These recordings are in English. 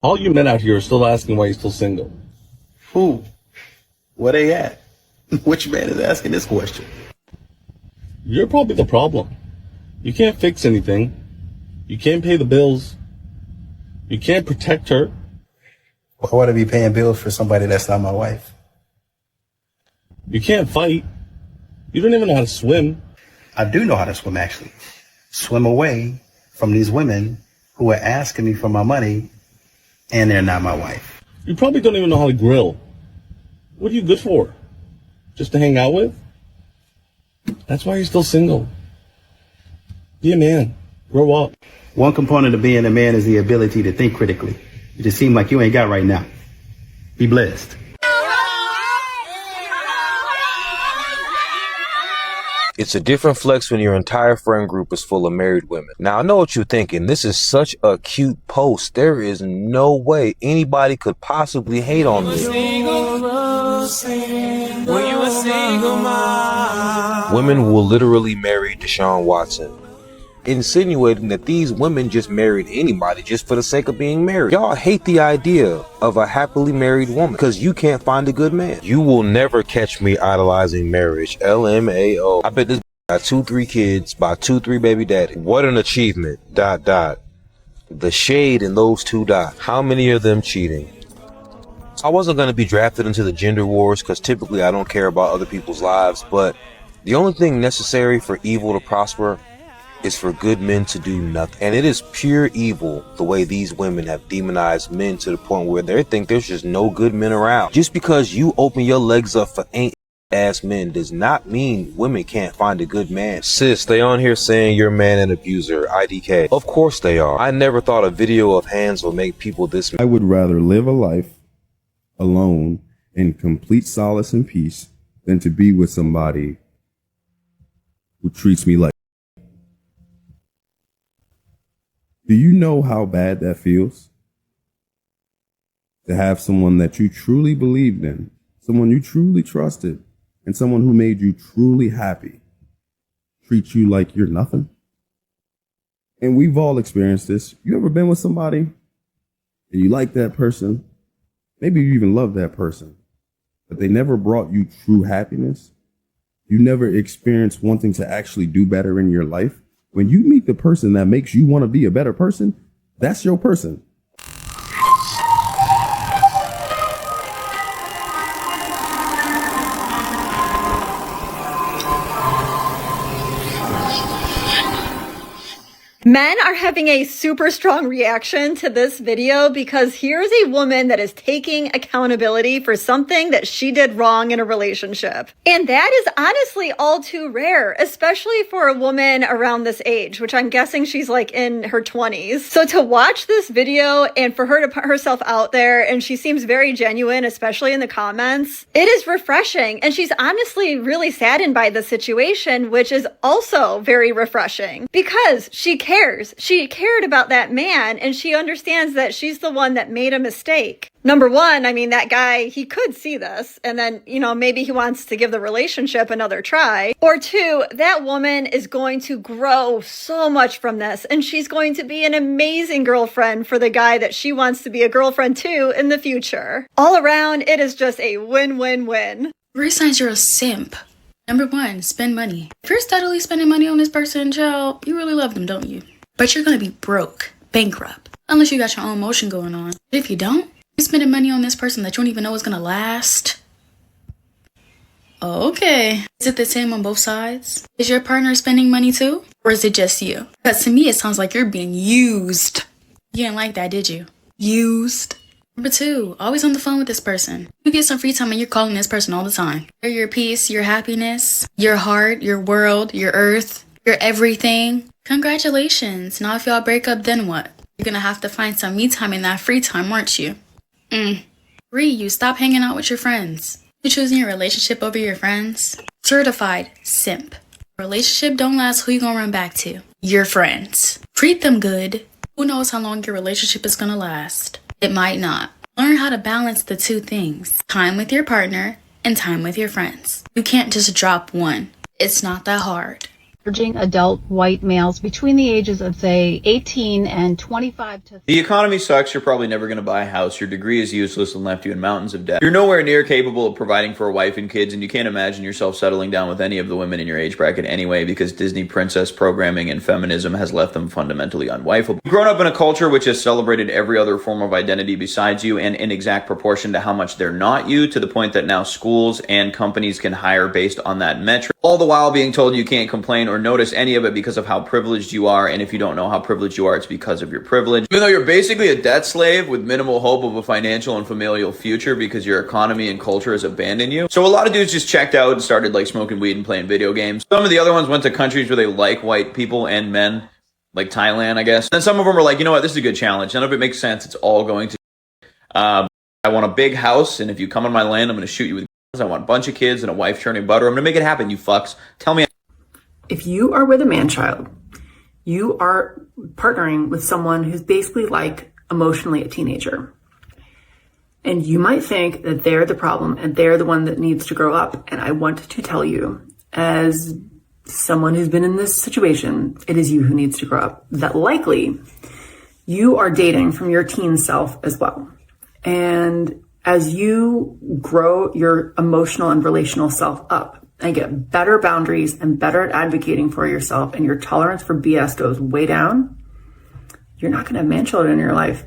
All you men out here are still asking why you're still single. Who? Where they at? Which man is asking this question? You're probably the problem. You can't fix anything. You can't pay the bills. You can't protect her. Why would I be paying bills for somebody that's not my wife? You can't fight. You don't even know how to swim. I do know how to swim, actually. Swim away from these women who are asking me for my money and they're not my wife. You probably don't even know how to grill. What are you good for? Just to hang out with? That's why you're still single. Be a man. Grow up. One component of being a man is the ability to think critically. It just seems like you ain't got right now. Be blessed. It's a different flex when your entire friend group is full of married women. Now, I know what you're thinking. This is such a cute post. There is no way anybody could possibly hate on this. Women will literally marry Deshaun Watson, insinuating that these women just married anybody just for the sake of being married. Y'all hate the idea of a happily married woman because you can't find a good man. You will never catch me idolizing marriage. LMAO. I bet this got 2-3 kids by 2-3 baby daddy. What an achievement. ... The shade in those 2 dots. How many of them cheating? I wasn't going to be drafted into the gender wars because typically I don't care about other people's lives, but the only thing necessary for evil to prosper is for good men to do nothing. And it is pure evil the way these women have demonized men to the point where they think there's just no good men around. Just because you open your legs up for ain't ass men does not mean women can't find a good man. Sis, they on here saying you're man and abuser. IDK. Of course they are. I never thought a video of hands would make people this. I would rather live a life alone in complete solace and peace than to be with somebody who treats me like. Do you know how bad that feels? To have someone that you truly believed in, someone you truly trusted, and someone who made you truly happy treat you like you're nothing? And we've all experienced this. You ever been with somebody and you like that person? Maybe you even love that person, but they never brought you true happiness. You never experienced wanting to actually do better in your life. When you meet the person that makes you want to be a better person, that's your person. Men are having a super strong reaction to this video because here's a woman that is taking accountability for something that she did wrong in a relationship. And that is honestly all too rare, especially for a woman around this age, which I'm guessing she's like in her 20s. So to watch this video and for her to put herself out there, and she seems very genuine, especially in the comments, it is refreshing. And she's honestly really saddened by the situation, which is also very refreshing because she cares. She cared about that man and she understands that she's the one that made a mistake. Number one, I mean, that guy, he could see this and then, maybe he wants to give the relationship another try. Or two, that woman is going to grow so much from this and she's going to be an amazing girlfriend for the guy that she wants to be a girlfriend to in the future. All around, it is just a win-win-win. Three signs you're a simp. Number one, spend money. If you're steadily spending money on this person, child, you really love them, don't you? But you're gonna be broke, bankrupt, unless you got your own motion going on. But if you don't, you're spending money on this person that you don't even know is gonna last. Okay. Is it the same on both sides? Is your partner spending money too? Or is it just you? Because to me, it sounds like you're being used. You didn't like that, did you? Used. Number two, always on the phone with this person. You get some free time and you're calling this person all the time. They're your peace, your happiness, your heart, your world, your earth, your everything. Congratulations. Now if y'all break up, then what? You're gonna have to find some me time in that free time, aren't you? Three, you stop hanging out with your friends. You choosing your relationship over your friends? Certified simp. Relationship don't last, who you gonna run back to? Your friends. Treat them good. Who knows how long your relationship is gonna last? It might not. Learn how to balance the two things. Time with your partner and time with your friends. You can't just drop one. It's not that hard. Averaging adult white males between the ages of, say, 18 and 25 to... The economy sucks. You're probably never going to buy a house. Your degree is useless and left you in mountains of debt. You're nowhere near capable of providing for a wife and kids, and you can't imagine yourself settling down with any of the women in your age bracket anyway, because Disney princess programming and feminism has left them fundamentally unwifeable. You've grown up in a culture which has celebrated every other form of identity besides you, and in exact proportion to how much they're not you, to the point that now schools and companies can hire based on that metric, all the while being told you can't complain or notice any of it because of how privileged you are. And if you don't know how privileged you are, it's because of your privilege. Even though you're basically a debt slave with minimal hope of a financial and familial future because your economy and culture has abandoned you. So a lot of dudes just checked out and started like smoking weed and playing video games. Some of the other ones went to countries where they like white people and men, like Thailand, I guess. And some of them were like, you know what, this is a good challenge. None of it makes sense. It's all going to... I want a big house, and if you come on my land, I'm going to shoot you with guns. I want a bunch of kids and a wife churning butter. I'm going to make it happen, you fucks. Tell me... If you are with a man-child, you are partnering with someone who's basically like emotionally a teenager. And you might think that they're the problem and they're the one that needs to grow up. And I want to tell you, as someone who's been in this situation, it is you who needs to grow up. That likely you are dating from your teen self as well. And as you grow your emotional and relational self up, and get better boundaries and better at advocating for yourself, and your tolerance for BS goes way down, you're not going to have man-children in your life.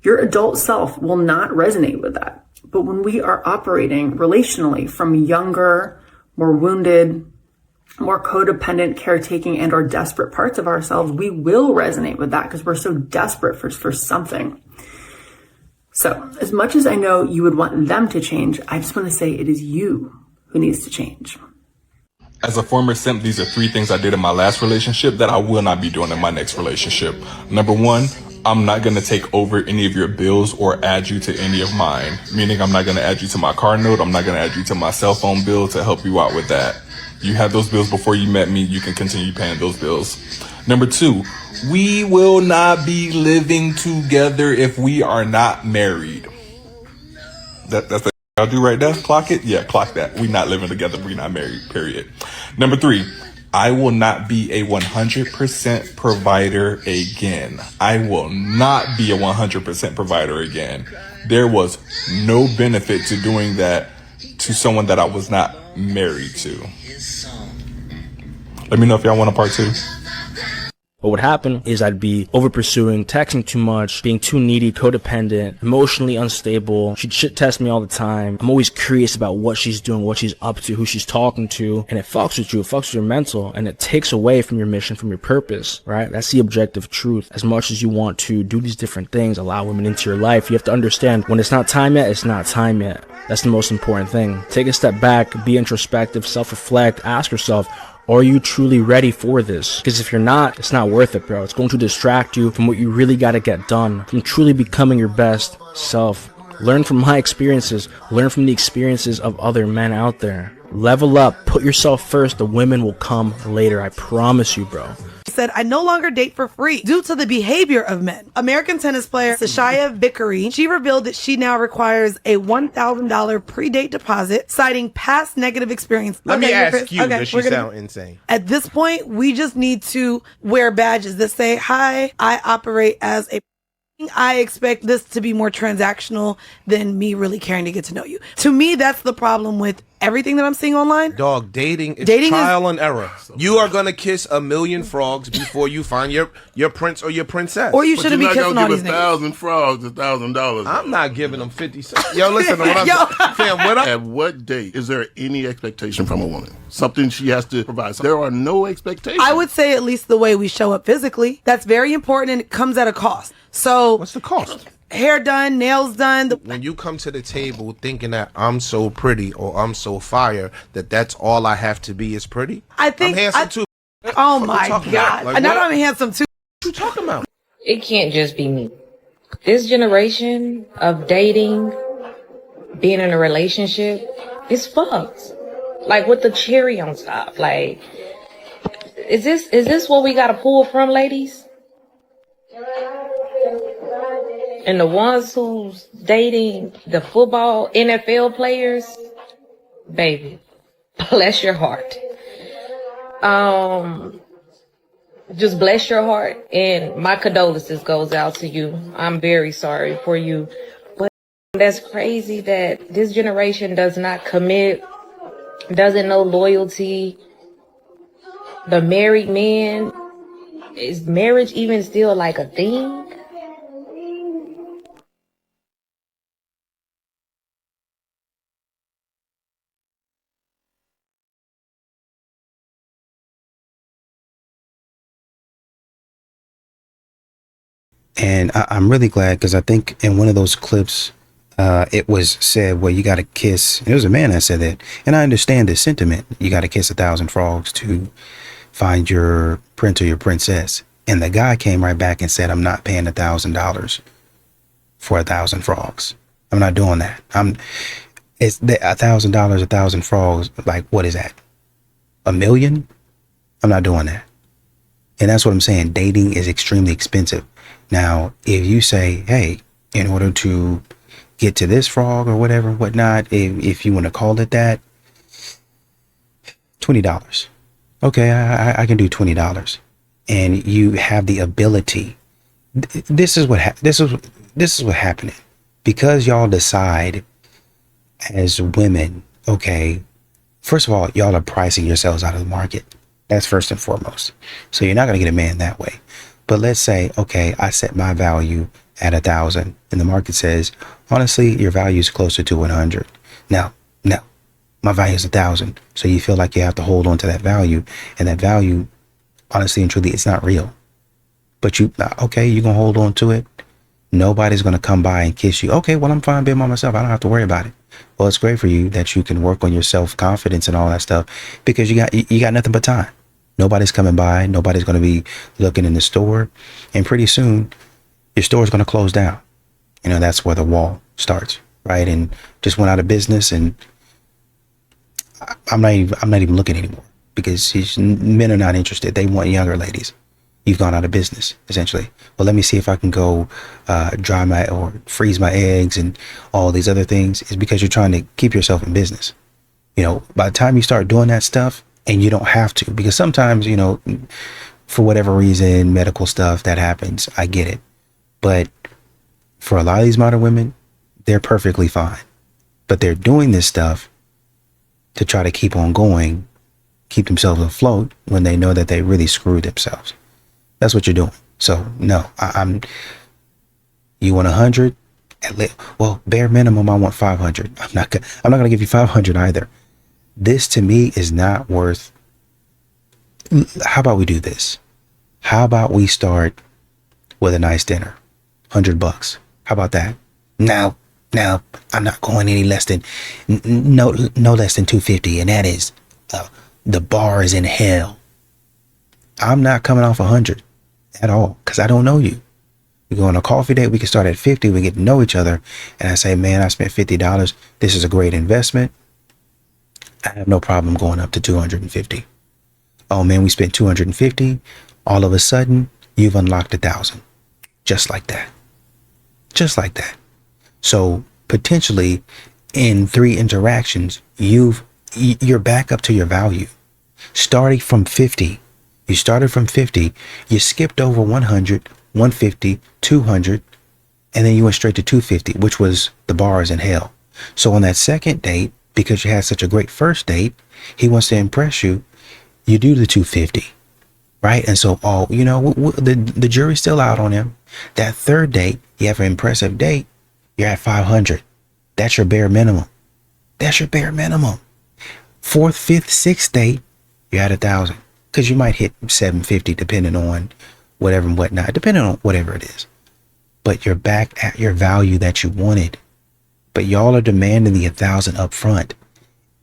Your adult self will not resonate with that. But when we are operating relationally from younger, more wounded, more codependent, caretaking, and or desperate parts of ourselves, we will resonate with that because we're so desperate for something. So as much as I know you would want them to change, I just want to say it is you who needs to change. As a former simp, these are 3 things I did in my last relationship that I will not be doing in my next relationship. Number 1, I'm not going to take over any of your bills or add you to any of mine. Meaning I'm not going to add you to my car note. I'm not going to add you to my cell phone bill to help you out with that. You had those bills before you met me. You can continue paying those bills. Number 2, we will not be living together if we are not married. That's the I'll do right now. Clock it. Yeah, clock that. We not living together. We not married, period. Number 3, I will not be a 100% provider again. I will not be a 100% provider again. There was no benefit to doing that to someone that I was not married to. Let me know if y'all want a part 2. What would happen is I'd be over pursuing, texting too much, being too needy, codependent, emotionally unstable. She'd shit test me all the time. I'm always curious about what she's doing, what she's up to, who she's talking to. And it fucks with you. It fucks with your mental. And it takes away from your mission, from your purpose, right? That's the objective truth. As much as you want to do these different things, allow women into your life, you have to understand when it's not time yet, it's not time yet. That's the most important thing. Take a step back, be introspective, self-reflect, ask yourself, are you truly ready for this? Because if you're not, it's not worth it, bro. It's going to distract you from what you really got to get done, from truly becoming your best self. Learn from my experiences. Learn from the experiences of other men out there. Level up. Put yourself first. The women will come later. I promise you, bro. Said, I no longer date for free due to the behavior of men. American tennis player Sashaya Vickery, she revealed that she now requires a $1,000 pre-date deposit, citing past negative experience. Let me ask you, does she sound insane? At this point, we just need to wear badges that say, hi, I operate as a... I expect this to be more transactional than me really caring to get to know you. To me, that's the problem with everything that I'm seeing online. Dog, dating is trial and error. You are going to kiss a million frogs before you find your prince or your princess. Or you shouldn't be kissing all these niggas. 1,000 frogs, $1,000. I'm not giving them 50 cents. Yo, listen to what I'm saying. At what date is there any expectation from a woman? Something she has to provide. So there are no expectations. I would say at least the way we show up physically. That's very important, and it comes at a cost. So what's the cost? Hair done, nails done. When you come to the table thinking that I'm so pretty or I'm so fire, that's all I have to be is pretty. I think I'm handsome too. Oh my God. Like, now I'm handsome too. What you talking about? It can't just be me. This generation of dating, being in a relationship, is fucked. Like with the cherry on top. Like, is this what we gotta pull from, ladies? And the ones who's dating the football NFL players, baby, bless your heart. Just bless your heart, and my condolences goes out to you. I'm very sorry for you. But that's crazy that this generation does not commit, doesn't know loyalty. The married man, is marriage even still like a thing? And I'm really glad because I think in one of those clips, it was said, well, you got to kiss. It was a man that said that. And I understand the sentiment. You got to kiss 1,000 frogs to find your prince or your princess. And the guy came right back and said, I'm not paying $1,000 for 1,000 frogs. I'm not doing that. It's the $1,000, 1,000 frogs. Like, what is that? $1 million? I'm not doing that. And that's what I'm saying. Dating is extremely expensive. Now, if you say, hey, in order to get to this frog or whatever, whatnot, if you want to call it that, $20. Okay, I can do $20. And you have the ability. This is what happening. Because y'all decide as women, okay, first of all, y'all are pricing yourselves out of the market. That's first and foremost. So you're not going to get a man that way. But let's say, okay, I set my value at 1,000 and the market says, honestly, your value is closer to 100. Now, my value is 1,000. So you feel like you have to hold on to that value, and that value, honestly and truly, it's not real. But you're going to hold on to it. Nobody's going to come by and kiss you. Okay, well, I'm fine being by myself. I don't have to worry about it. Well, it's great for you that you can work on your self-confidence and all that stuff because you got nothing but time. Nobody's coming by. Nobody's going to be looking in the store. And pretty soon, your store is going to close down. You know, that's where the wall starts, right? And just went out of business, and I'm not even looking anymore because men are not interested. They want younger ladies. You've gone out of business, essentially. Well, let me see if I can go or freeze my eggs and all these other things. Is because you're trying to keep yourself in business. You know, by the time you start doing that stuff, and you don't have to, because sometimes, you know, for whatever reason, medical stuff that happens, I get it. But for a lot of these modern women, they're perfectly fine. But they're doing this stuff to try to keep on going, keep themselves afloat when they know that they really screwed themselves. That's what you're doing. So no, you want 100? Well, bare minimum, I want 500. I'm not going to give you 500 either. This to me is not worth. How about we do this? How about we start with a nice dinner, $100? How about that? Now, I'm not going any less than no less than 250, and that is the bar is in hell. I'm not coming off 100 at all because I don't know you. We go on a coffee date. We can start at 50. We get to know each other, and I say, man, I spent $50. This is a great investment. I have no problem going up to 250. Oh man, we spent 250. All of a sudden, you've unlocked 1,000. Just like that. Just like that. So potentially in 3 interactions, you're back up to your value. Starting from 50. You started from 50. You skipped over 100, 150, 200, and then you went straight to 250, which was the bars in hell. So on that second date, because you had such a great first date, he wants to impress you. You do the 250, right? And so, the jury's still out on him. That third date, you have an impressive date, you're at 500. That's your bare minimum. That's your bare minimum. 4th, 5th, 6th date, you're at 1,000 because you might hit 750 depending on whatever and whatnot, depending on whatever it is. But you're back at your value that you wanted. But y'all are demanding the 1,000 up front,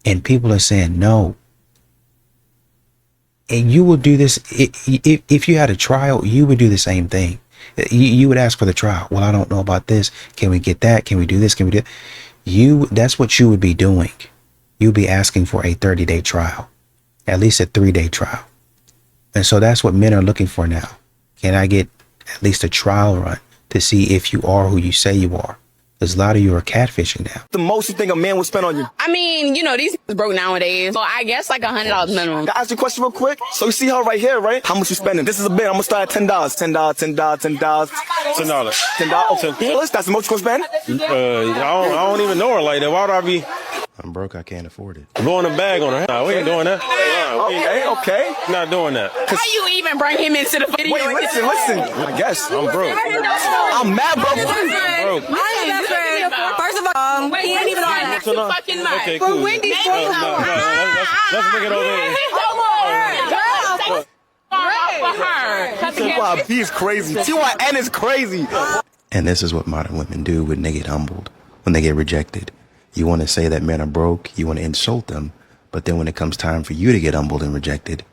and people are saying no. And you will do this if you had a trial. You would do the same thing. You would ask for the trial. Well, I don't know about this. Can we get that? Can we do this? Can we do that? That's what you would be doing. You'd be asking for a 30-day trial, at least a 3-day trial. And so that's what men are looking for now. Can I get at least a trial run to see if you are who you say you are? There's a lot of you are catfishing now. The most you think a man would spend on you? I mean, you know, these is broke nowadays. So I guess like $100 minimum. Can I ask you a question real quick? So you see her right here, right? How much you spending? This is a bid. I'm gonna start at $10. $10, $10, $10. $10. $10. Okay. That's the most you gonna spend? I don't even know her like that. Why would I be? I'm broke. I can't afford it. Blowing a bag on her. Nah, we ain't doing that. Okay. Not doing that. How you even bring him into the video? Wait, listen. I guess. I'm broke. I'm mad broke. I'm broke. First of all, he ain't even on that. Too fucking much. Okay, cool. Let's bring it over here. TYB is crazy. TYN is crazy. And this is what modern women do when they get humbled, when they get rejected. You want to say that men are broke, you want to insult them, but then when it comes time for you to get humbled and rejected,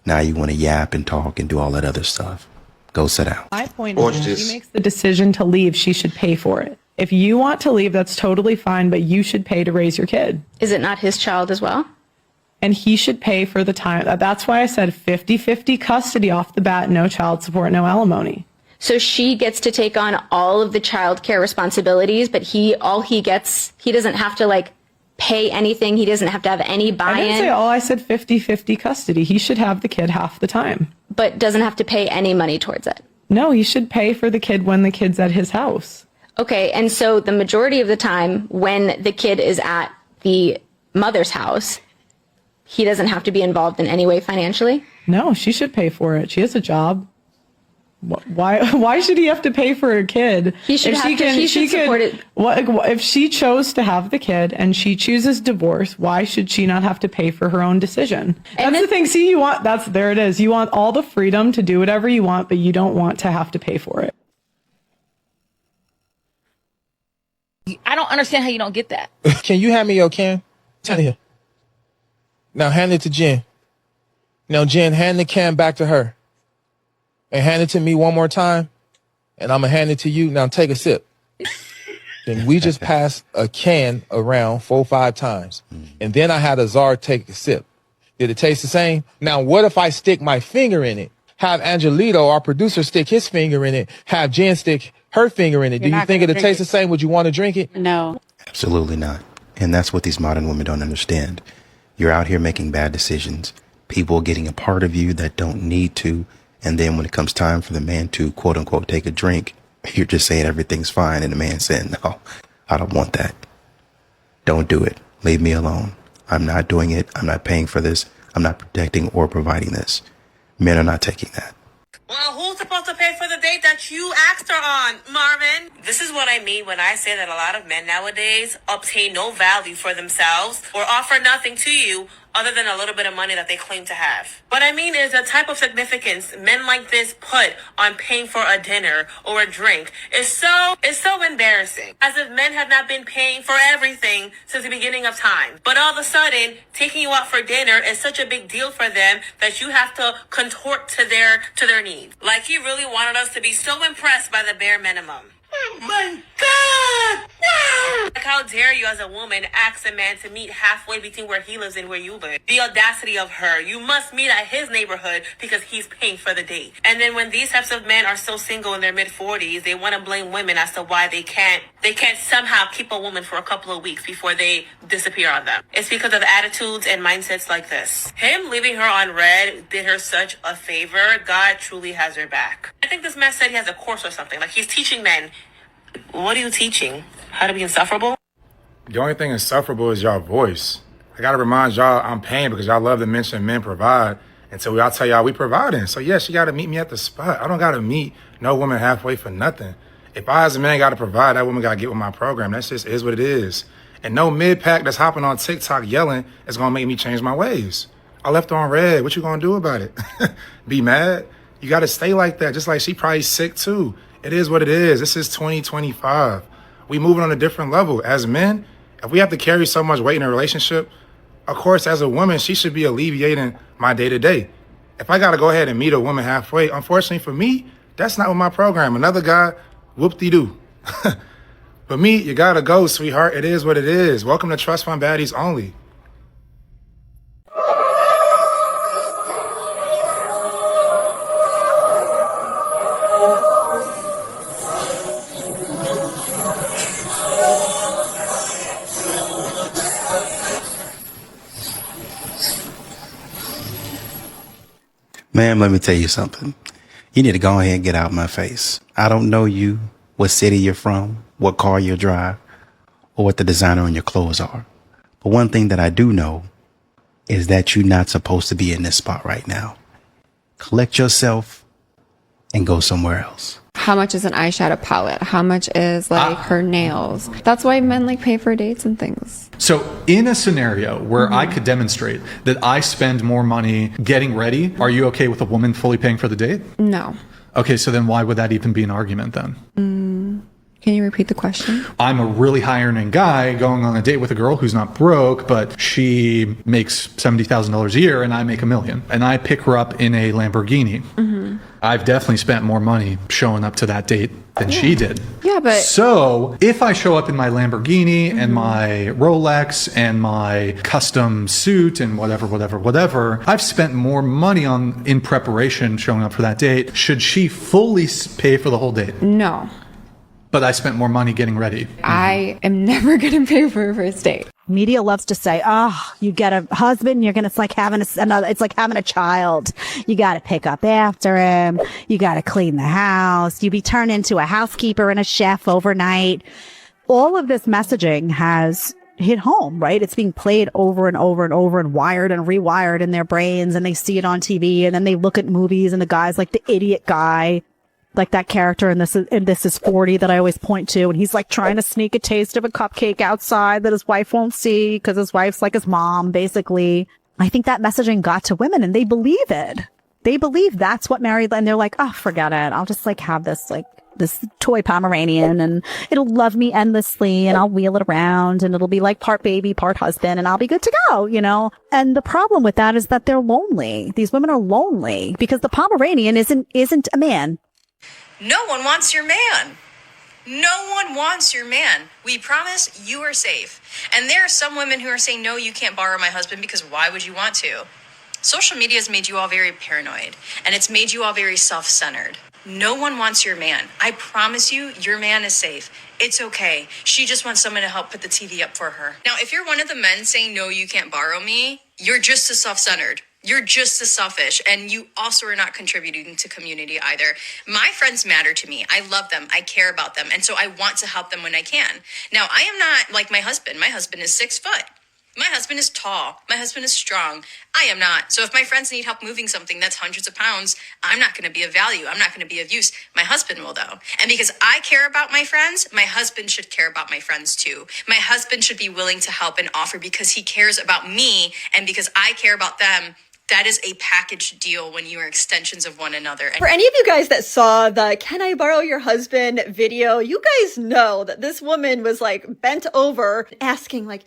now you want to yap and talk and do all that other stuff. Go sit down. My point is, if she makes the decision to leave, she should pay for it. If you want to leave, that's totally fine, but you should pay to raise your kid. Is it not his child as well? And he should pay for the time. That's why I said 50-50 custody off the bat, no child support, no alimony. So she gets to take on all of the child care responsibilities, but he doesn't have to like pay anything. He doesn't have to have any buy-in. I didn't say all. I said 50-50 custody. He should have the kid half the time. But doesn't have to pay any money towards it. No, he should pay for the kid when the kid's at his house. Okay, and so the majority of the time when the kid is at the mother's house, he doesn't have to be involved in any way financially? No, she should pay for it. She has a job. Why should he have to pay for a kid? He should support it. If she chose to have the kid and she chooses divorce, why should she not have to pay for her own decision? That's the thing. See, there it is. You want all the freedom to do whatever you want, but you don't want to have to pay for it. I don't understand how you don't get that. Can you hand me your can? Tell you. Now hand it to Jen. Now Jen, hand the can back to her. And hand it to me one more time. And I'm going to hand it to you. Now take a sip. Then we just passed a can around 4-5 times. And then I had Azar take a sip. Did it taste the same? Now what if I stick my finger in it? Have Angelito, our producer, stick his finger in it. Have Jen stick her finger in it. Do you think it'll taste the same? Would you want to drink it? No. Absolutely not. And that's what these modern women don't understand. You're out here making bad decisions. People getting a part of you that don't need to. And then when it comes time for the man to, quote unquote, take a drink, you're just saying everything's fine. And the man saying, no, I don't want that. Don't do it. Leave me alone. I'm not doing it. I'm not paying for this. I'm not protecting or providing this. Men are not taking that. Well, who's supposed to pay for the date that you asked her on, Marvin? This is what I mean when I say that a lot of men nowadays obtain no value for themselves or offer nothing to you other than a little bit of money that they claim to have. What I mean is the type of significance men like this put on paying for a dinner or a drink is so embarrassing. As if men have not been paying for everything since the beginning of time. But all of a sudden, taking you out for dinner is such a big deal for them that you have to contort to their needs. Like he really wanted us to be so impressed by the bare minimum. Oh my God! No! Like how dare you as a woman ask a man to meet halfway between where he lives and where you live? The audacity of her. You must meet at his neighborhood because he's paying for the date. And then when these types of men are so single in their mid-40s, they want to blame women as to why they can't somehow keep a woman for a couple of weeks before they disappear on them. It's because of attitudes and mindsets like this. Him leaving her on red did her such a favor. God truly has her back. I think this man said he has a course or something. Like he's teaching men. What are you teaching? How to be insufferable? The only thing insufferable is y'all voice. I gotta remind y'all I'm paying because y'all love to mention men provide. And so I'll tell y'all we providing. So yes, you gotta meet me at the spot. I don't gotta meet no woman halfway for nothing. If I as a man gotta provide, that woman gotta get with my program. That just is what it is. And no mid-pack that's hopping on TikTok yelling is gonna make me change my ways. I left her on red. What you gonna do about it? Be mad? You gotta stay like that. Just like she probably sick too. It is what it is. This is 2025. We moving on a different level. As men, if we have to carry so much weight in a relationship, of course, as a woman, she should be alleviating my day-to-day. If I got to go ahead and meet a woman halfway, unfortunately for me, that's not what my program. Another guy, whoop-de-doo. But me, you got to go, sweetheart. It is what it is. Welcome to Trust Fund Baddies Only. Ma'am, let me tell you something. You need to go ahead and get out my face. I don't know you, what city you're from, what car you drive, or what the designer on your clothes are. But one thing that I do know is that you're not supposed to be in this spot right now. Collect yourself and go somewhere else. How much is an eyeshadow palette? How much is like her nails? That's why men like pay for dates and things. So in a scenario where I could demonstrate that I spend more money getting ready, are you okay with a woman fully paying for the date? No. Okay, so then why would that even be an argument then? Can you repeat the question? I'm a really high earning guy going on a date with a girl who's not broke, but she makes $70,000 a year and I make $1 million. And I pick her up in a Lamborghini. I've definitely spent more money showing up to that date than she did. Yeah, but... So if I show up in my Lamborghini and my Rolex and my custom suit and whatever, I've spent more money in preparation showing up for that date. Should she fully pay for the whole date? No. But I spent more money getting ready. I am never going to pay for a first date. Media loves to say, oh, you get a husband, it's like having it's like having a child. You got to pick up after him. You got to clean the house. You be turned into a housekeeper and a chef overnight. All of this messaging has hit home, right? It's being played over and over and over and wired and rewired in their brains, and they see it on TV, and then they look at movies and the guy's like the idiot guy. Like that character in This Is 40 that I always point to, and he's like trying to sneak a taste of a cupcake outside that his wife won't see because his wife's like his mom, basically. I think that messaging got to women and they believe it. They believe that's what married, and they're like, oh, forget it. I'll just like have this toy Pomeranian and it'll love me endlessly and I'll wheel it around and it'll be like part baby, part husband and I'll be good to go, you know? And the problem with that is that they're lonely. These women are lonely because the Pomeranian isn't a man. No one wants your man. No one wants your man. We promise you are safe. And there are some women who are saying, no, you can't borrow my husband because why would you want to? Social media has made you all very paranoid and it's made you all very self-centered. No one wants your man. I promise you, your man is safe. It's okay. She just wants someone to help put the TV up for her. Now, if you're one of the men saying, no, you can't borrow me, you're just as self-centered. You're just as selfish, and you also are not contributing to community either. My friends matter to me. I love them. I care about them. And so I want to help them when I can. Now, I am not like my husband. My husband is 6 foot. My husband is tall. My husband is strong. I am not. So if my friends need help moving something that's hundreds of pounds, I'm not going to be of value. I'm not going to be of use. My husband will, though. And because I care about my friends, my husband should care about my friends, too. My husband should be willing to help and offer because he cares about me and because I care about them. That is a package deal when you are extensions of one another. For any of you guys that saw the "Can I borrow your husband" video, you guys know that this woman was like bent over asking like,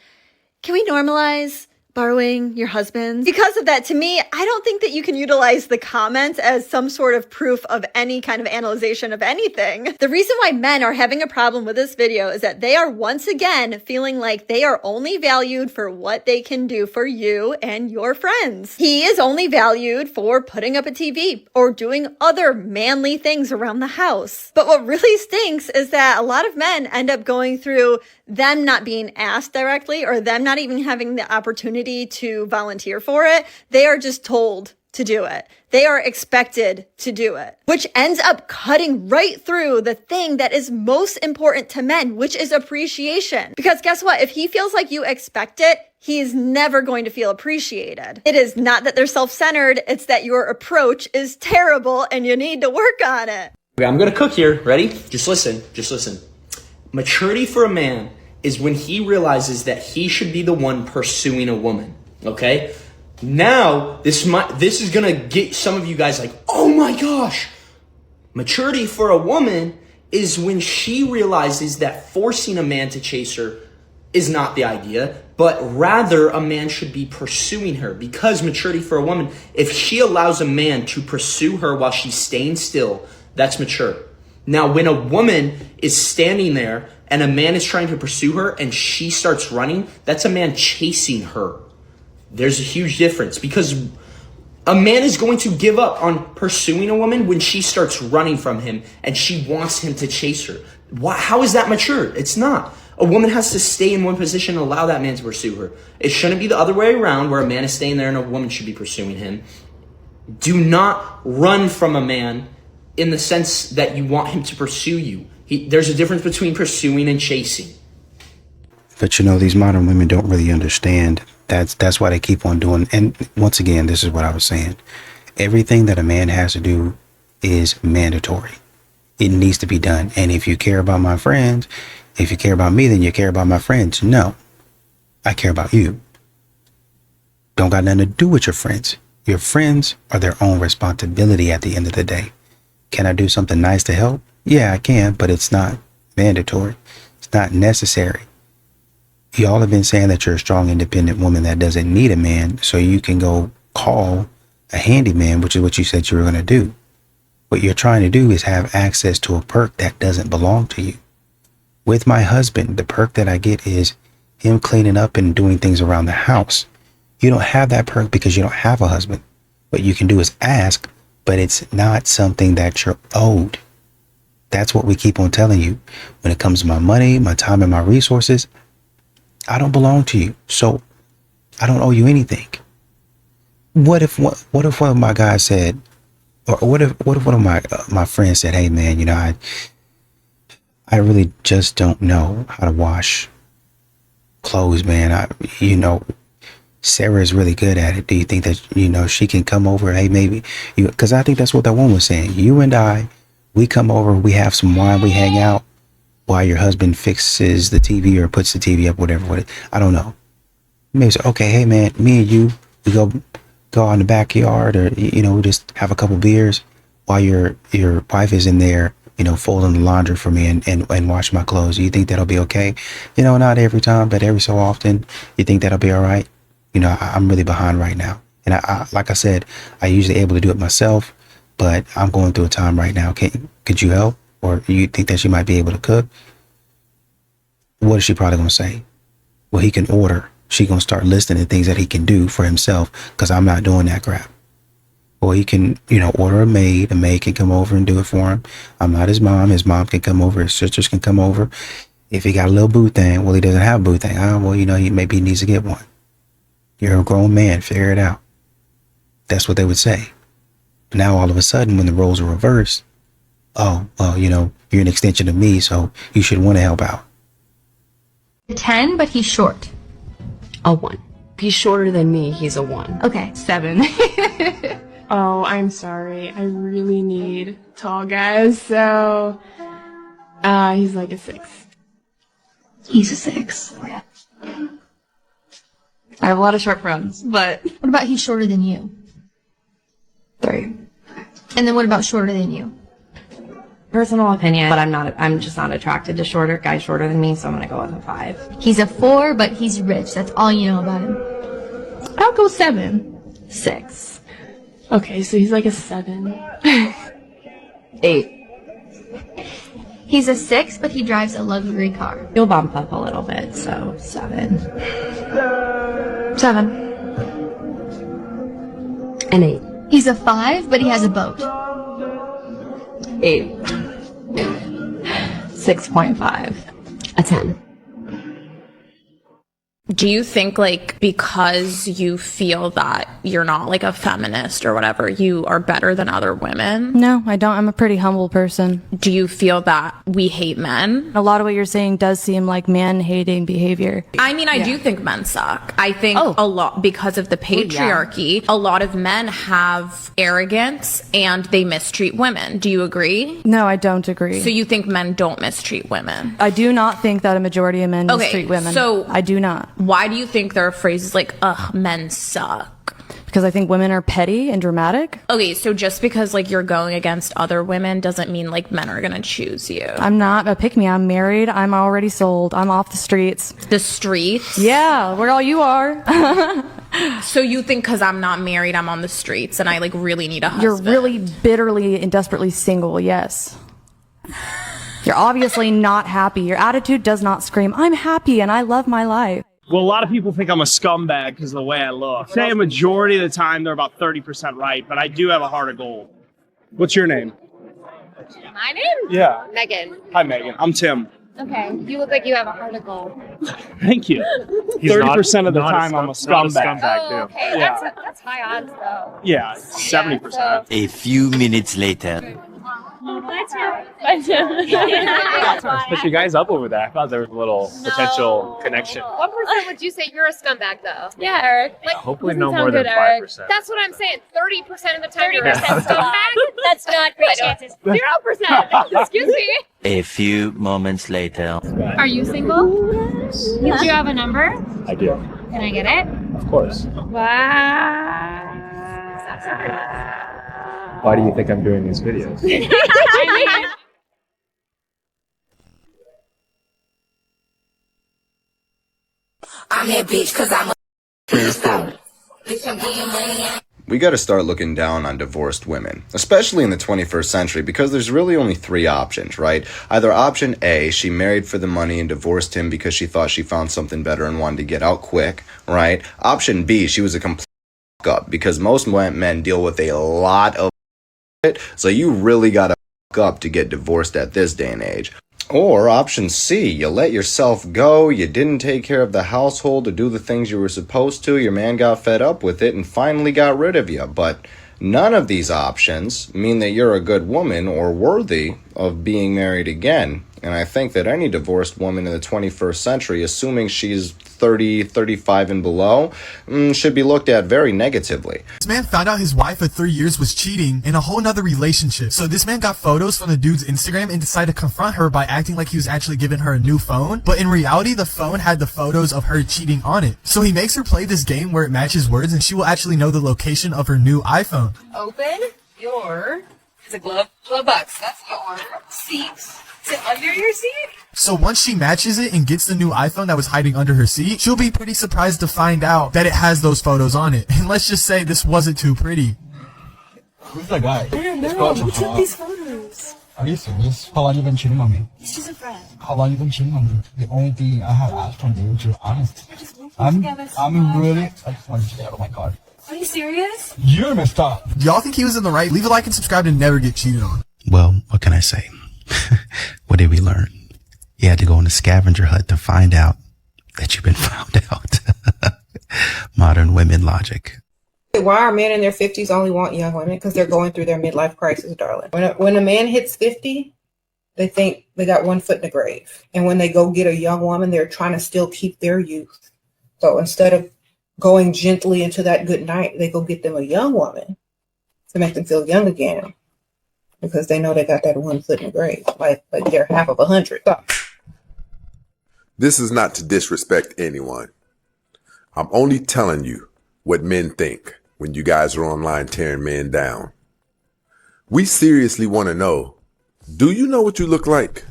can we normalize borrowing your husband? Because of that, to me, I don't think that you can utilize the comments as some sort of proof of any kind of analyzation of anything. The reason why men are having a problem with this video is that they are once again feeling like they are only valued for what they can do for you and your friends. He is only valued for putting up a TV or doing other manly things around the house. But what really stinks is that a lot of men end up going through them not being asked directly or them not even having the opportunity to volunteer for it. They are just told to do it. They are expected to do it, which ends up cutting right through the thing that is most important to men, which is appreciation. Because guess what? If he feels like you expect it, he's never going to feel appreciated. It is not that they're self-centered. It's that your approach is terrible and you need to work on it. Okay, I'm going to cook here. Ready? Just listen. Just listen. Maturity for a man is when he realizes that he should be the one pursuing a woman. Okay? Now, this is going to get some of you guys like, oh my gosh. Maturity for a woman is when she realizes that forcing a man to chase her is not the idea, but rather a man should be pursuing her. Because maturity for a woman, if she allows a man to pursue her while she's staying still, that's mature. Now, when a woman is standing there and a man is trying to pursue her and she starts running, that's a man chasing her. There's a huge difference because a man is going to give up on pursuing a woman when she starts running from him and she wants him to chase her. How is that mature? It's not. A woman has to stay in one position and allow that man to pursue her. It shouldn't be the other way around where a man is staying there and a woman should be pursuing him. Do not run from a man in the sense that you want him to pursue you. There's a difference between pursuing and chasing. But you know, these modern women don't really understand. That's why they keep on doing. And once again, this is what I was saying. Everything that a man has to do is mandatory. It needs to be done. And if you care about my friends, if you care about me, then you care about my friends. No, I care about you. Don't got nothing to do with your friends. Your friends are their own responsibility at the end of the day. Can I do something nice to help? Yeah, I can, but it's not mandatory. It's not necessary. Y'all have been saying that you're a strong, independent woman that doesn't need a man, so you can go call a handyman, which is what you said you were going to do. What you're trying to do is have access to a perk that doesn't belong to you. With my husband, the perk that I get is him cleaning up and doing things around the house. You don't have that perk because you don't have a husband. What you can do is ask, but it's not something that you're owed. That's what we keep on telling you. When it comes to my money, my time, and my resources, I don't belong to you, so I don't owe you anything. What if one of my guys said, or what if one of my friends said, hey man, you know, I really just don't know how to wash clothes, man. You know, Sarah is really good at it. Do you think that, you know, she can come over? Hey, maybe you, because I think that's what that one was saying. You and I, we come over, we have some wine, we hang out while your husband fixes the TV or puts the TV up, whatever. I don't know. Maybe say, okay, hey man, me and you, we go out in the backyard, or you know, we just have a couple beers while your wife is in there, you know, folding the laundry for me and wash my clothes. You think that'll be okay? You know, not every time, but every so often. You think that'll be all right? You know, I'm really behind right now, and I like I said, I usually able to do it myself, but I'm going through a time right now. Could you help? Or you think that she might be able to cook? What is she probably going to say? Well, he can order. She going to start listing the things that he can do for himself, because I'm not doing that crap. Or he can, you know, order a maid. A maid can come over and do it for him. I'm not his mom. His mom can come over. His sisters can come over. If he got a little boo thing, well, he doesn't have a boo thing. Well, you know, maybe he needs to get one. You're a grown man. Figure it out. That's what they would say. Now, all of a sudden, when the roles are reversed, oh, well, you know, you're an extension of me, so you should want to help out. 10, but he's short. A 1. He's shorter than me. He's a 1. Okay. 7. Oh, I'm sorry. I really need tall guys, so he's like a 6. He's a 6. I have a lot of short friends, but... What about he's shorter than you? 3. And then what about shorter than you? Personal opinion, but I'm just not attracted to shorter guys shorter than me, so I'm gonna go with a 5. He's a 4, but he's rich. That's all you know about him. I'll go 7. 6. Okay, so he's like a 7. 8. He's a 6, but he drives a luxury car. You'll bump up a little bit, so 7. 7. An 8. He's a 5, but he has a boat. 8. 6.5. A 10. Do you think, like, because you feel that you're not, like, a feminist or whatever, you are better than other women? No, I don't. I'm a pretty humble person. Do you feel that we hate men? A lot of what you're saying does seem like man-hating behavior. I mean, I do think men suck. I think a lot, because of the patriarchy, a lot of men have arrogance and they mistreat women. Do you agree? No, I don't agree. So you think men don't mistreat women? I do not think that a majority of men mistreat women. So I do not. Why do you think there are phrases like, ugh, men suck? Because I think women are petty and dramatic. Okay, so just because, like, you're going against other women doesn't mean, like, men are gonna choose you. I'm not a pick-me. I'm married. I'm already sold. I'm off the streets. The streets? Yeah, where all you are. So you think because I'm not married, I'm on the streets and I, like, really need a husband? You're really bitterly and desperately single, yes. You're obviously not happy. Your attitude does not scream, I'm happy and I love my life. Well, a lot of people think I'm a scumbag because of the way I look. Say a majority of the time they're about 30% right, but I do have a heart of gold. What's your name? My name? Yeah. Megan. Hi, Megan. I'm Tim. Okay, you look like you have a heart of gold. Thank you. 30% of the time, I'm a scumbag. Oh, okay. That's high odds, though. Yeah, 70%. A few minutes later. Put you guys up over there. I thought there was a little potential connection. What percent would you say you're a scumbag, though? Yeah, Eric. Like, Hopefully no more than 5%. That's what I'm saying. 30% of the time you're a scumbag? That's not great chances. 0%. Excuse me. A few moments later. Are you single? Do you have a number? I do. Can I get it? Of course. Wow. Why do you think I'm doing these videos? I'm that bitch because I'm a We gotta start looking down on divorced women, especially in the 21st century, because there's really only three options, right? Either option A, she married for the money and divorced him because she thought she found something better and wanted to get out quick, right? Option B, she was a complete up, because most men deal with a lot of it, so you really gotta up to get divorced at this day and age. Or option C, you let yourself go, you didn't take care of the household to do the things you were supposed to, your man got fed up with it and finally got rid of you. But none of these options mean that you're a good woman or worthy of being married again. And I think that any divorced woman in the 21st century, assuming she's 30, 35 and below, should be looked at very negatively. This man found out his wife of 3 years was cheating in a whole nother relationship. So this man got photos from the dude's Instagram and decided to confront her by acting like he was actually giving her a new phone. But in reality, the phone had the photos of her cheating on it. So he makes her play this game where it matches words and she will actually know the location of her new iPhone. Open your, it's a glove box. That's your seat. Sit under your seat? So once she matches it and gets the new iPhone that was hiding under her seat, she'll be pretty surprised to find out that it has those photos on it. And let's just say this wasn't too pretty. Who's that guy? I don't know. Who took these photos? Are you serious? How long you been cheating on me? It's just a friend. How long you been cheating on me? The only thing I have asked from you is you're honest. We're just working I'm together so really, much. I just want you to get out of my car. Are you serious? You're messed up. Y'all think he was in the right? Leave a like and subscribe to never get cheated on. Well, what can I say? What did we learn? You had to go in the scavenger hunt to find out that you've been found out. Modern women logic. Why are men in their 50s only want young women? Because they're going through their midlife crisis, darling. When a man hits 50, they think they got one foot in the grave. And when they go get a young woman, they're trying to still keep their youth. So instead of going gently into that good night, they go get them a young woman to make them feel young again. Because they know they got that one foot in the grave. Like they're half of 100. Stop. This is not to disrespect anyone. I'm only telling you what men think when you guys are online tearing men down. We seriously want to know, do you know what you look like?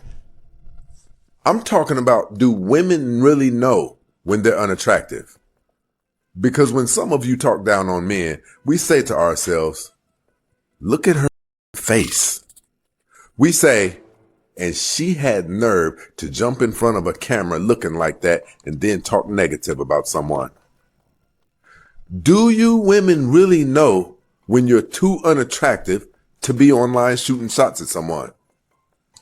I'm talking about, do women really know when they're unattractive? Because when some of you talk down on men, we say to ourselves, look at her face. We say, and she had nerve to jump in front of a camera looking like that and then talk negative about someone. Do you women really know when you're too unattractive to be online shooting shots at someone?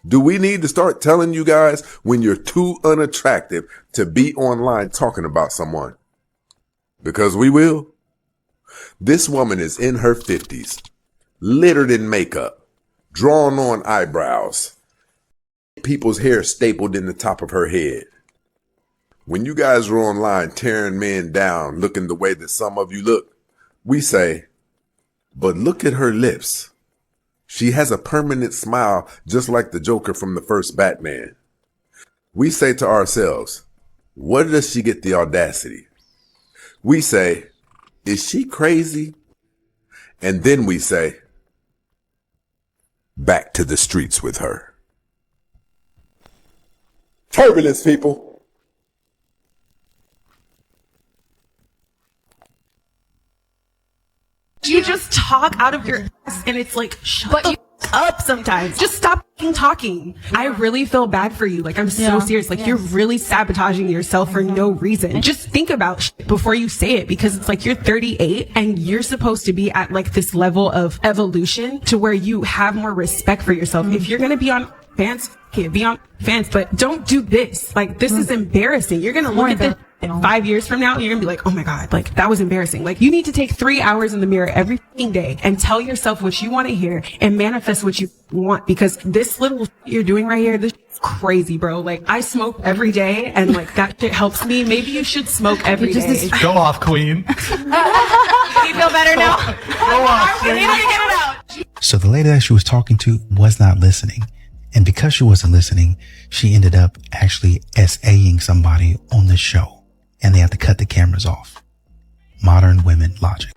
Do we need to start telling you guys when you're too unattractive to be online talking about someone? Because we will. This woman is in her 50s, littered in makeup, drawn on eyebrows, people's hair stapled in the top of her head. When you guys are online tearing men down, looking the way that some of you look, we say, but look at her lips. She has a permanent smile just like the Joker from the first Batman. We say to ourselves, where does she get the audacity? We say, is she crazy? And then we say, back to the streets with her. Turbulence, people. You just talk out of your ass and it's like, shut the up sometimes. Just stop talking. I really feel bad for you. Like, I'm so serious. Like, you're really sabotaging yourself for no reason. Just think about before you say it, because it's like you're 38 and you're supposed to be at like this level of evolution to where you have more respect for yourself. If you're going to be on fans it, be on fence, but don't do this. Like, this is embarrassing. You're gonna look at this in 5 years from now, and you're gonna be like, oh my God, like, that was embarrassing. Like, you need to take 3 hours in the mirror every fucking day and tell yourself what you want to hear and manifest what you want, because this little you're doing right here, this is crazy, bro. Like, I smoke every day, and like, that shit helps me. Maybe you should smoke every day. Go off, queen. You feel better now? Go off, We need to get it out. So the lady that she was talking to was not listening. And because she wasn't listening, she ended up actually SAing somebody on the show. And they had to cut the cameras off. Modern women logic.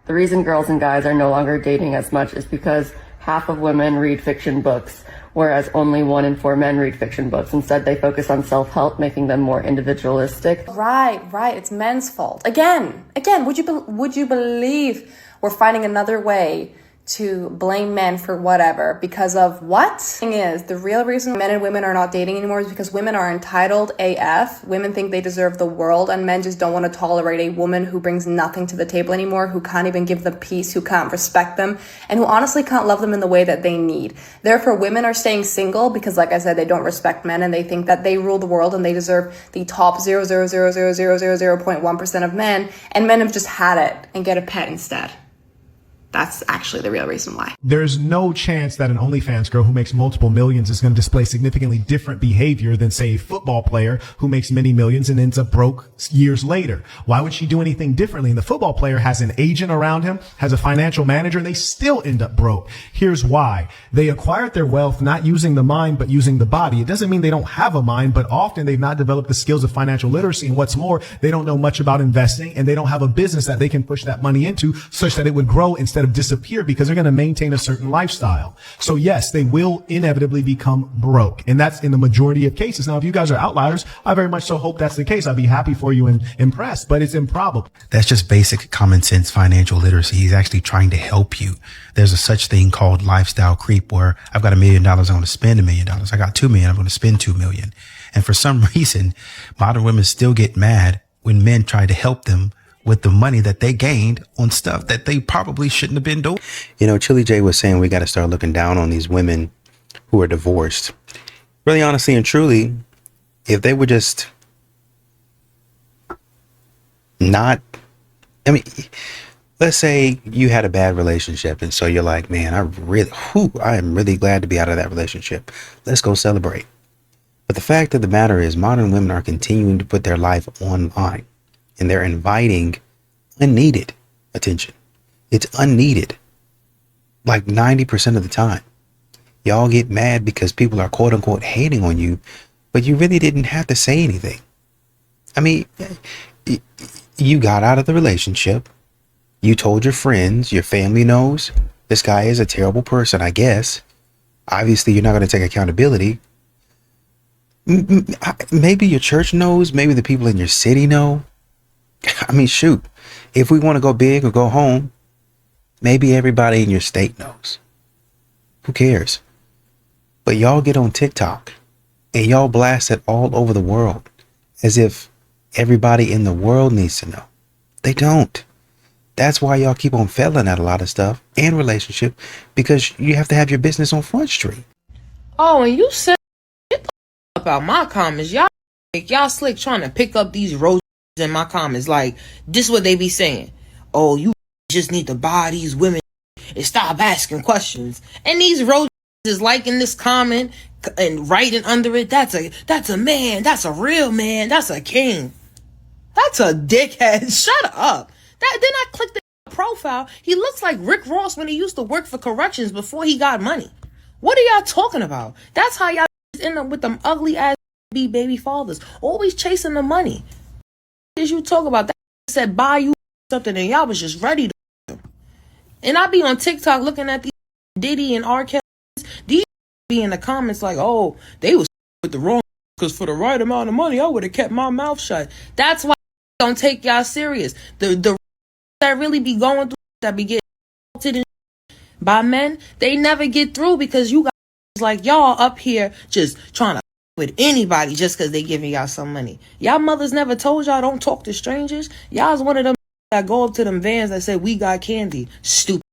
The reason girls and guys are no longer dating as much is because half of women read fiction books, whereas only 1 in 4 men read fiction books. Instead, they focus on self-help, making them more individualistic. Right. It's men's fault. Again, would you believe we're finding another way to blame men for whatever because of what? Thing is, the real reason men and women are not dating anymore is because women are entitled AF. Women think they deserve the world, and men just don't want to tolerate a woman who brings nothing to the table anymore, who can't even give them peace, who can't respect them, and who honestly can't love them in the way that they need. Therefore, women are staying single because, like I said, they don't respect men, and they think that they rule the world and they deserve the top 0.0000001% of men, and men have just had it and get a pet instead. That's actually the real reason why. There's no chance that an OnlyFans girl who makes multiple millions is going to display significantly different behavior than, say, a football player who makes many millions and ends up broke years later. Why would she do anything differently? And the football player has an agent around him, has a financial manager, and they still end up broke. Here's why. They acquired their wealth not using the mind, but using the body. It doesn't mean they don't have a mind, but often they've not developed the skills of financial literacy. And what's more, they don't know much about investing, and they don't have a business that they can push that money into such that it would grow instead of disappear, because they're going to maintain a certain lifestyle. So yes, they will inevitably become broke. And that's in the majority of cases. Now, if you guys are outliers, I very much so hope that's the case. I'd be happy for you and impressed, but it's improbable. That's just basic common sense financial literacy. He's actually trying to help you. There's a such thing called lifestyle creep, where I've got $1 million, I'm going to spend $1 million. I got $2 million, I'm going to spend $2 million. And for some reason, modern women still get mad when men try to help them with the money that they gained on stuff that they probably shouldn't have been doing. You know, Chili J was saying we got to start looking down on these women who are divorced. Really, honestly and truly, if they were just not, I mean, let's say you had a bad relationship, and so you're like, man, I am really glad to be out of that relationship. Let's go celebrate. But the fact of the matter is, modern women are continuing to put their life online. And they're inviting unneeded attention. It's unneeded. Like 90% of the time. Y'all get mad because people are quote unquote hating on you, but you really didn't have to say anything. I mean, you got out of the relationship. You told your friends, your family knows this guy is a terrible person, I guess. Obviously, you're not going to take accountability. Maybe your church knows. Maybe the people in your city know. I mean, shoot, if we want to go big or go home, maybe everybody in your state knows. Who cares? But y'all get on TikTok and y'all blast it all over the world as if everybody in the world needs to know. They don't. That's why y'all keep on failing at a lot of stuff and relationship, because you have to have your business on Front Street. Oh, and you said about my comments. Y'all slick trying to pick up these roses in my comments. Like, this is what they be saying. Oh, you just need to buy these women and stop asking questions. And these roses is liking this comment and writing under it, that's a man, that's a real man, that's a king. That's a dickhead. Shut up. Then I clicked the profile. He looks like Rick Ross when he used to work for corrections before he got money. What are y'all talking about? That's how y'all end up with them ugly ass baby fathers, always chasing the money. As you talk about that, said buy you something and y'all was just ready to. And I be on TikTok looking at these Diddy and R. Kelly. These be in the comments like, oh, they was with the wrong, because for the right amount of money I would have kept my mouth shut. That's why I don't take y'all serious. The that really be going through, that be getting by men, they never get through, because you guys like y'all up here just trying to with anybody just because they giving y'all some money. Y'all mothers never told y'all don't talk to strangers. Y'all's one of them that go up to them vans that say we got candy. Stupid.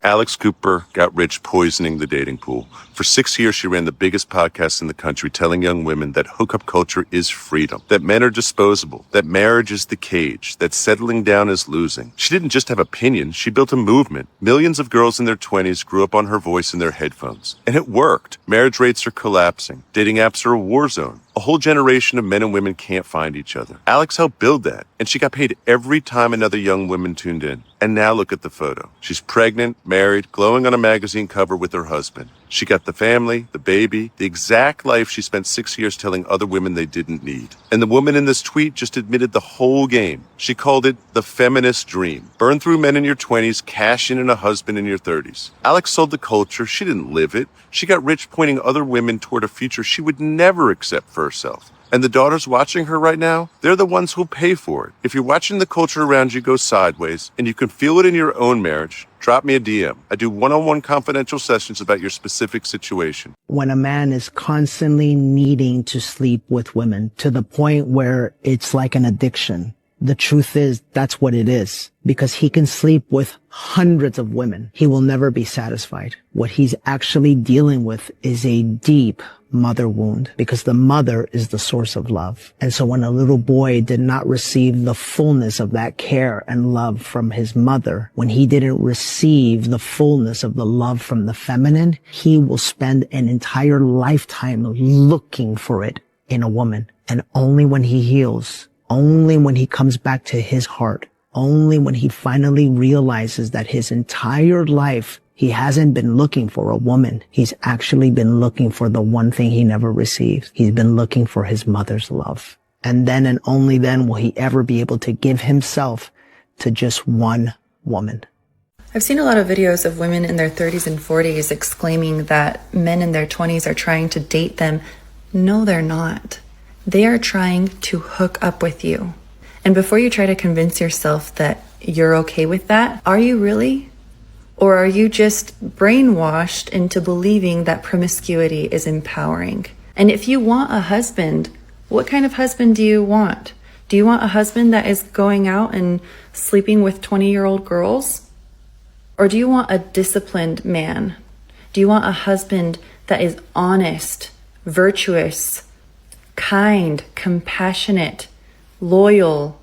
Alex Cooper got rich poisoning the dating pool. For 6 years, she ran the biggest podcast in the country, telling young women that hookup culture is freedom, that men are disposable, that marriage is the cage, that settling down is losing. She didn't just have opinions, she built a movement. Millions of girls in their 20s grew up on her voice in their headphones. And it worked. Marriage rates are collapsing. Dating apps are a war zone. A whole generation of men and women can't find each other. Alex helped build that, and she got paid every time another young woman tuned in. And now look at the photo. She's pregnant, married, glowing on a magazine cover with her husband. She got the family, the baby, the exact life she spent 6 years telling other women they didn't need. And the woman in this tweet just admitted the whole game. She called it the feminist dream. Burn through men in your 20s, cash in a husband in your 30s. Alex sold the culture. She didn't live it. She got rich pointing other women toward a future she would never accept for herself. And the daughters watching her right now, they're the ones who'll pay for it. If you're watching the culture around you go sideways and you can feel it in your own marriage, drop me a DM. I do one-on-one confidential sessions about your specific situation. When a man is constantly needing to sleep with women to the point where it's like an addiction, the truth is that's what it is. Because he can sleep with hundreds of women, he will never be satisfied. What he's actually dealing with is a deep mother wound, because the mother is the source of love. And so when a little boy did not receive the fullness of that care and love from his mother, when he didn't receive the fullness of the love from the feminine, he will spend an entire lifetime looking for it in a woman. And only when he heals, only when he comes back to his heart, only when he finally realizes that his entire life he hasn't been looking for a woman. He's actually been looking for the one thing he never received. He's been looking for his mother's love. And then and only then will he ever be able to give himself to just one woman. I've seen a lot of videos of women in their 30s and 40s exclaiming that men in their 20s are trying to date them. No, they're not. They are trying to hook up with you. And before you try to convince yourself that you're okay with that, are you really? Or are you just brainwashed into believing that promiscuity is empowering? And if you want a husband, what kind of husband do you want? Do you want a husband that is going out and sleeping with 20-year-old girls? Or do you want a disciplined man? Do you want a husband that is honest, virtuous, kind, compassionate, loyal?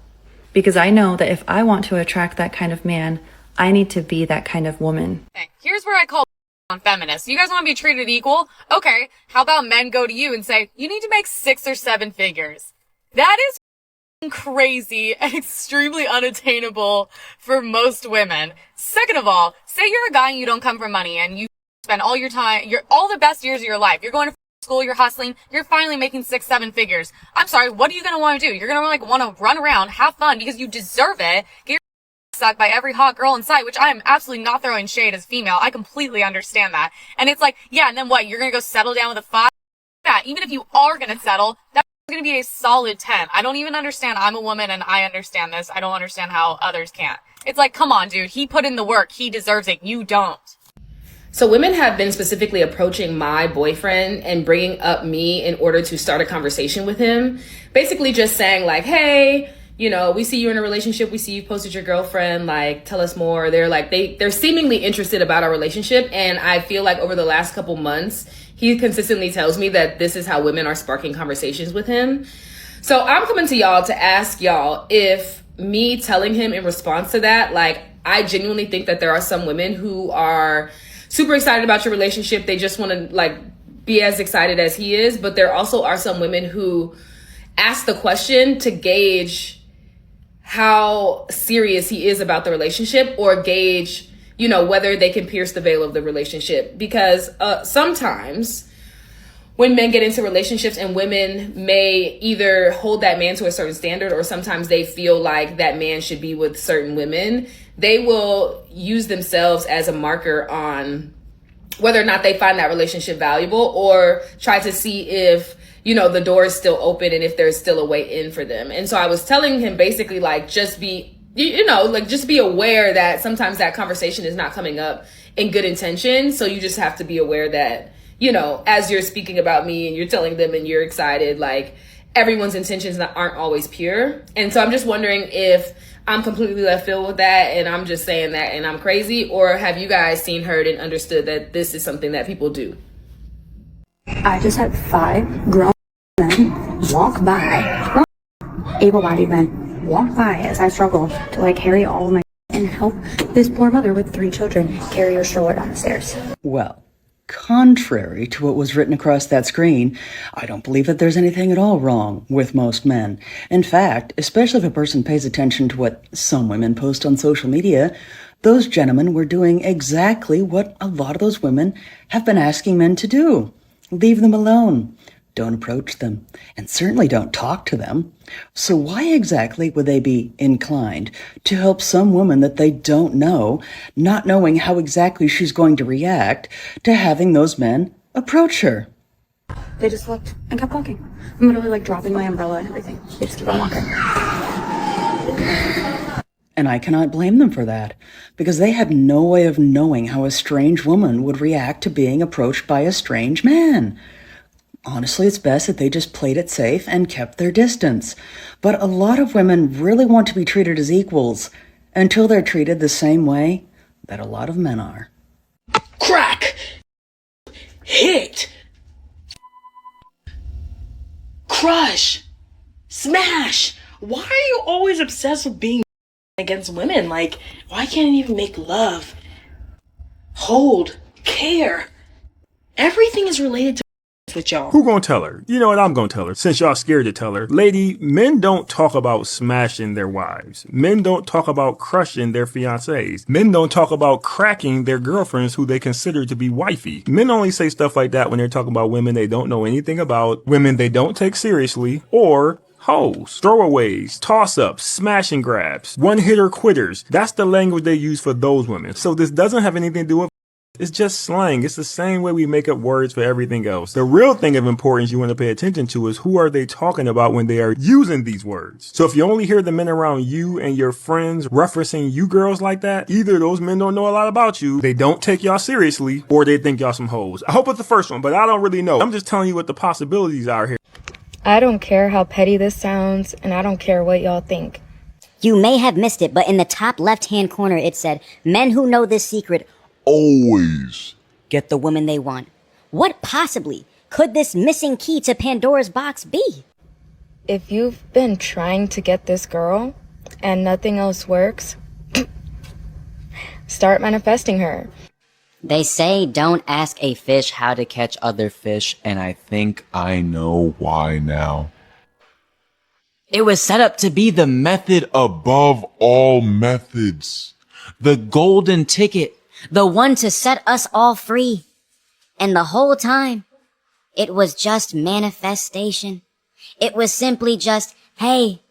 Because I know that if I want to attract that kind of man, I need to be that kind of woman. Here's where I call on feminists. You guys want to be treated equal? Okay, how about men go to you and say, you need to make 6 or 7 figures? That is crazy and extremely unattainable for most women. Second of all, say you're a guy and you don't come from money and you spend all your time, all the best years of your life. You're going to school, you're hustling, you're finally making 6, 7 figures. I'm sorry, what are you going to want to do? You're going to want to run around, have fun because you deserve it. Get sucked by every hot girl in sight, which I am absolutely not throwing shade as female. I completely understand that. And it's like, yeah, and then what? You're gonna go settle down with a 5? That even if you are gonna settle, that's gonna be a solid 10. I don't even understand. I'm a woman and I understand this. I don't understand how others can't. It's like, come on, dude. He put in the work. He deserves it. You don't. So women have been specifically approaching my boyfriend and bringing up me in order to start a conversation with him. Basically just saying like, hey, you know, we see you in a relationship. We see you posted your girlfriend, like, tell us more. They're like, they're seemingly interested about our relationship. And I feel like over the last couple months, he consistently tells me that this is how women are sparking conversations with him. So I'm coming to y'all to ask y'all if me telling him in response to that, like, I genuinely think that there are some women who are super excited about your relationship. They just want to like be as excited as he is. But there also are some women who ask the question to gauge how serious he is about the relationship or gauge, you know, whether they can pierce the veil of the relationship. Because sometimes when men get into relationships and women may either hold that man to a certain standard or sometimes they feel like that man should be with certain women, they will use themselves as a marker on whether or not they find that relationship valuable or try to see if, you know, the door is still open and if there's still a way in for them. And so I was telling him basically like, just be, you know, like just be aware that sometimes that conversation is not coming up in good intention. So you just have to be aware that, you know, as you're speaking about me and you're telling them and you're excited, like everyone's intentions that aren't always pure. And so I'm just wondering if I'm completely left field with that and I'm just saying that and I'm crazy, or have you guys seen, heard, and understood that this is something that people do? I just had 5 grown men walk by, able-bodied men walk by as I struggle to like carry all of my and help this poor mother with 3 children carry her stroller down the stairs. Well, contrary to what was written across that screen, I don't believe that there's anything at all wrong with most men. In fact, especially if a person pays attention to what some women post on social media, those gentlemen were doing exactly what a lot of those women have been asking men to do. Leave them alone. Don't approach them, and certainly don't talk to them. So why exactly would they be inclined to help some woman that they don't know, not knowing how exactly she's going to react to having those men approach her? They just looked and kept walking. I'm literally like dropping my umbrella and everything. They just keep on walking. And I cannot blame them for that, because they had no way of knowing how a strange woman would react to being approached by a strange man. Honestly, it's best that they just played it safe and kept their distance. But a lot of women really want to be treated as equals until they're treated the same way that a lot of men are. Crack! Hit! Crush! Smash! Why are you always obsessed with being against women? Like, why can't you even make love? Hold. Care. Everything is related to with y'all. Who gonna tell her? You know what, I'm gonna tell her, since y'all scared to tell her. Lady, men don't talk about smashing their wives. Men don't talk about crushing their fiancés. Men don't talk about cracking their girlfriends who they consider to be wifey. Men only say stuff like that when they're talking about women they don't know anything about, women they don't take seriously, or hoes, throwaways, toss-ups, smash and grabs, one-hitter quitters. That's the language they use for those women. So this doesn't have anything to do with it's just slang. It's the same way we make up words for everything else. The real thing of importance you want to pay attention to is who are they talking about when they are using these words. So if you only hear the men around you and your friends referencing you girls like that, either those men don't know a lot about you, they don't take y'all seriously, or they think y'all some hoes. I hope it's the first one, but I don't really know. I'm just telling you what the possibilities are here. I don't care how petty this sounds, and I don't care what y'all think. You may have missed it, but in the top left-hand corner it said, men who know this secret always get the woman they want. What possibly could this missing key to Pandora's box be? If you've been trying to get this girl and nothing else works, start manifesting her. They say don't ask a fish how to catch other fish, and I think I know why now. It was set up to be the method above all methods. The golden ticket. The one to set us all free. And the whole time, it was just manifestation. It was simply just, hey,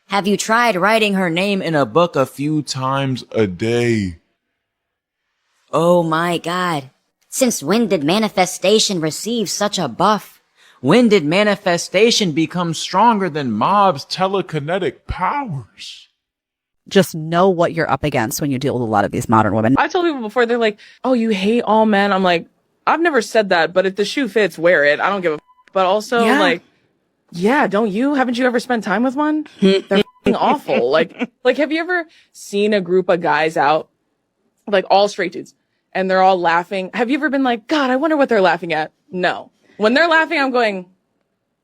have you tried writing her name in a book a few times a day? Oh my God. Since when did manifestation receive such a buff? When did manifestation become stronger than mob's telekinetic powers? Just know what you're up against when you deal with a lot of these modern women. I told people before, they're like, oh, you hate all men. I'm like, I've never said that, but if the shoe fits, wear it. I don't give a But also, like, yeah, don't you? Haven't you ever spent time with one? They're f***ing awful. Like, have you ever seen a group of guys out, like all straight dudes, and they're all laughing? Have you ever been like, God, I wonder what they're laughing at? No. When they're laughing, I'm going,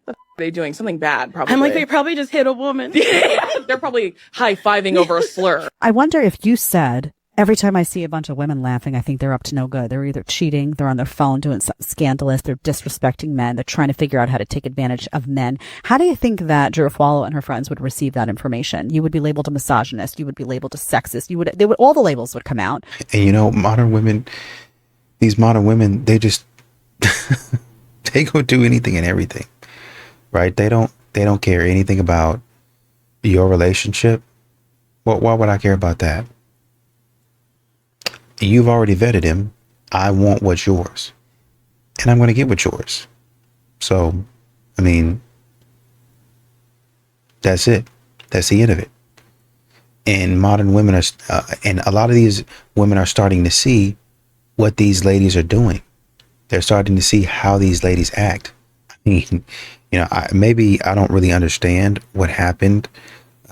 what the f*** are they doing? Something bad, probably. I'm like, they probably just hit a woman. They're probably high-fiving over a slur. I wonder if you said, every time I see a bunch of women laughing, I think they're up to no good. They're either cheating, they're on their phone doing something scandalous, they're disrespecting men, they're trying to figure out how to take advantage of men. How do you think that Drew Follow and her friends would receive that information? You would be labeled a misogynist, you would be labeled a sexist, all the labels would come out. And you know, these modern women, they just, they go do anything and everything, right? They don't care anything about your relationship. Well, why would I care about that? You've already vetted him. I want what's yours. And I'm going to get what's yours. So, I mean, that's it. That's the end of it. And modern women are, and a lot of these women are starting to see what these ladies are doing. They're starting to see how these ladies act. mean, maybe I don't really understand what happened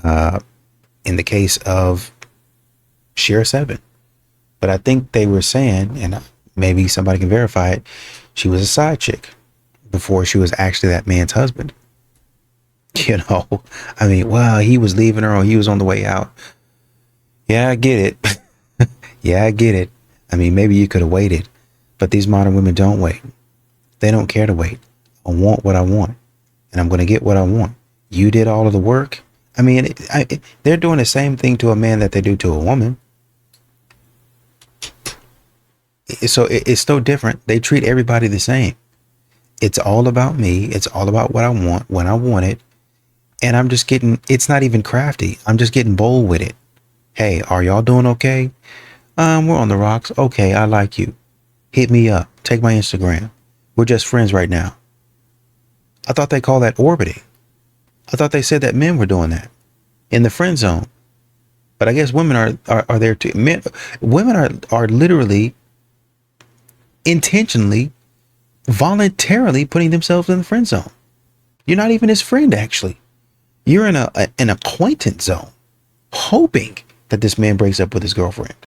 in the case of Share 7, but I think they were saying, and maybe somebody can verify it, she was a side chick before she was actually that man's husband. I mean, well, he was leaving her or he was on the way out. Yeah, I get it. Yeah, I get it. I mean, maybe you could have waited, but these modern women don't wait. They don't care to wait. I want what I want, and I'm going to get what I want. You did all of the work. I mean, they're doing the same thing to a man that they do to a woman. So it's so different. They treat everybody the same. It's all about me. It's all about what I want when I want it. And I'm just getting, it's not even crafty. I'm just getting bold with it. Hey, are y'all doing okay? We're on the rocks. Okay, I like you. Hit me up. Take my Instagram. We're just friends right now. I thought they call that orbiting. I thought they said that men were doing that in the friend zone. But I guess women are there too. Women are literally intentionally, voluntarily putting themselves in the friend zone. You're not even his friend, actually. You're in an acquaintance zone, hoping that this man breaks up with his girlfriend.